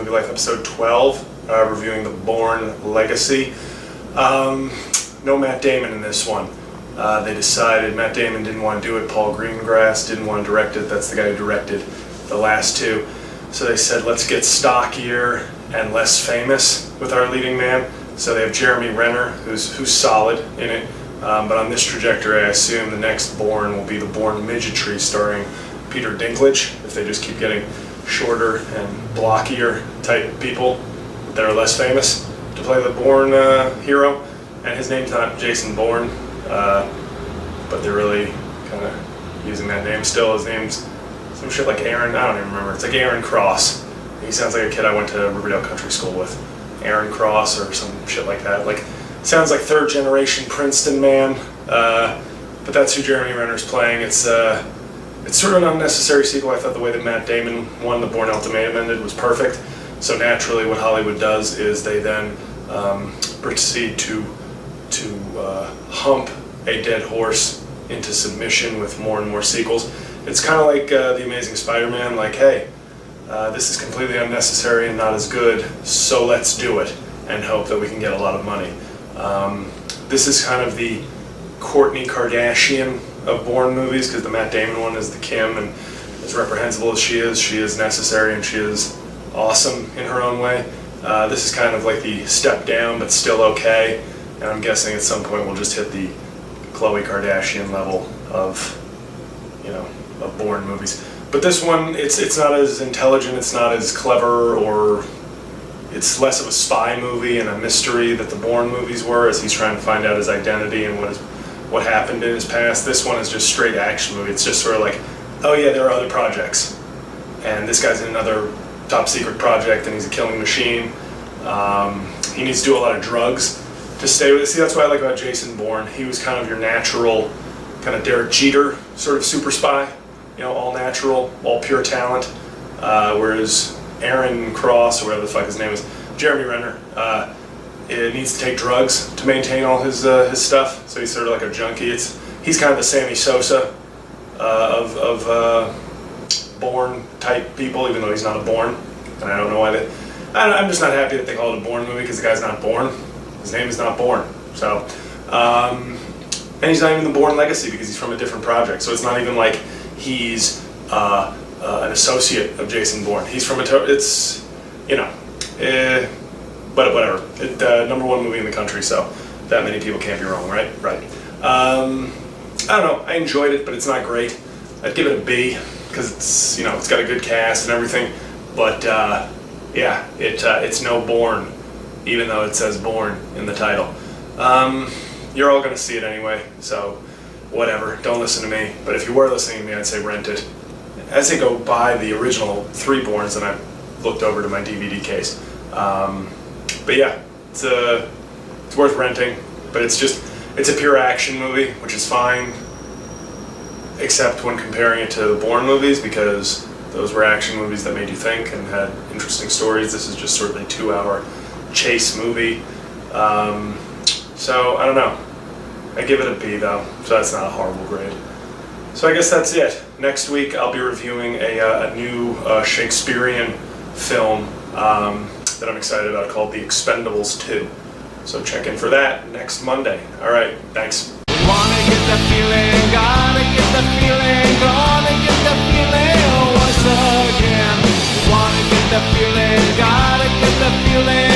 Movie Life episode 12, reviewing the Bourne Legacy. No Matt Damon in this one. They decided Matt Damon didn't want to do it, Paul Greengrass didn't want to direct it, that's the guy who directed the last two. So they said, let's get stockier and less famous with our leading man. So they have Jeremy Renner, who's solid in it. But on this trajectory, I assume the next Bourne will be the Bourne Midgetry starring Peter Dinklage, if they just keep getting shorter and blockier type people that are less famous to play the Bourne hero. And his name's not Jason Bourne, but they're really kind of using that name still. His name's some shit like Aaron, I don't even remember. It's like Aaron Cross. He sounds like a kid I went to Riverdale Country School with. Aaron Cross or some shit like that. Like, sounds like third generation Princeton man, but that's who Jeremy Renner's playing. It's sort of an unnecessary sequel. I thought the way that Matt Damon won the Bourne Ultimatum ended was perfect. So naturally what Hollywood does is they then proceed to hump a dead horse into submission with more and more sequels. It's kind of like The Amazing Spider-Man, like, hey, this is completely unnecessary and not as good, so let's do it and hope that we can get a lot of money. This is kind of the Kourtney Kardashian of Bourne movies, because the Matt Damon one is the Kim, and as reprehensible as she is necessary and she is awesome in her own way. This is kind of like the step down but still okay, and I'm guessing at some point we'll just hit the Khloe Kardashian level of, of Bourne movies. But this one, it's not as intelligent, it's not as clever, or it's less of a spy movie and a mystery that the Bourne movies were, as he's trying to find out his identity and what happened in his past. This one is just straight action movie. It's just sort of like, oh yeah, there are other projects, and this guy's in another top secret project, and he's a killing machine. He needs to do a lot of drugs to stay with it. See, that's what I like about Jason Bourne. He was kind of your natural, kind of Derek Jeter sort of super spy. All natural, all pure talent, whereas Aaron Cross, or whatever the fuck his name is, Jeremy Renner, it needs to take drugs to maintain all his stuff, so he's sort of like a junkie. He's kind of the Sammy Sosa of Bourne type people, even though he's not a Bourne, and I don't know why I'm just not happy that they call it a Bourne movie, because the guy's not Bourne. His name is not Bourne, so, and he's not even the Bourne Legacy, because he's from a different project, so it's not even like he's an associate of Jason Bourne. He's from but whatever. #1 movie in the country, so that many people can't be wrong, right? Right. I don't know. I enjoyed it, but it's not great. I'd give it a B, because it's it's got a good cast and everything. But yeah, it's no Bourne, even though it says Bourne in the title. You're all gonna see it anyway, so. Whatever, don't listen to me. But if you were listening to me, I'd say rent it. As they go by the original 3 Bournes, and I looked over to my DVD case. But yeah, it's worth renting. But it's a pure action movie, which is fine, except when comparing it to the Bourne movies, because those were action movies that made you think and had interesting stories. This is just sort of a 2-hour chase movie. So I don't know. I give it a B though, so that's not a horrible grade. So I guess that's it. Next week I'll be reviewing a new Shakespearean film that I'm excited about called The Expendables 2. So check in for that next Monday. Alright, thanks. Wanna get the feeling, gotta get the feeling, gonna get the feeling once again. Wanna get the feeling, gotta get the feeling.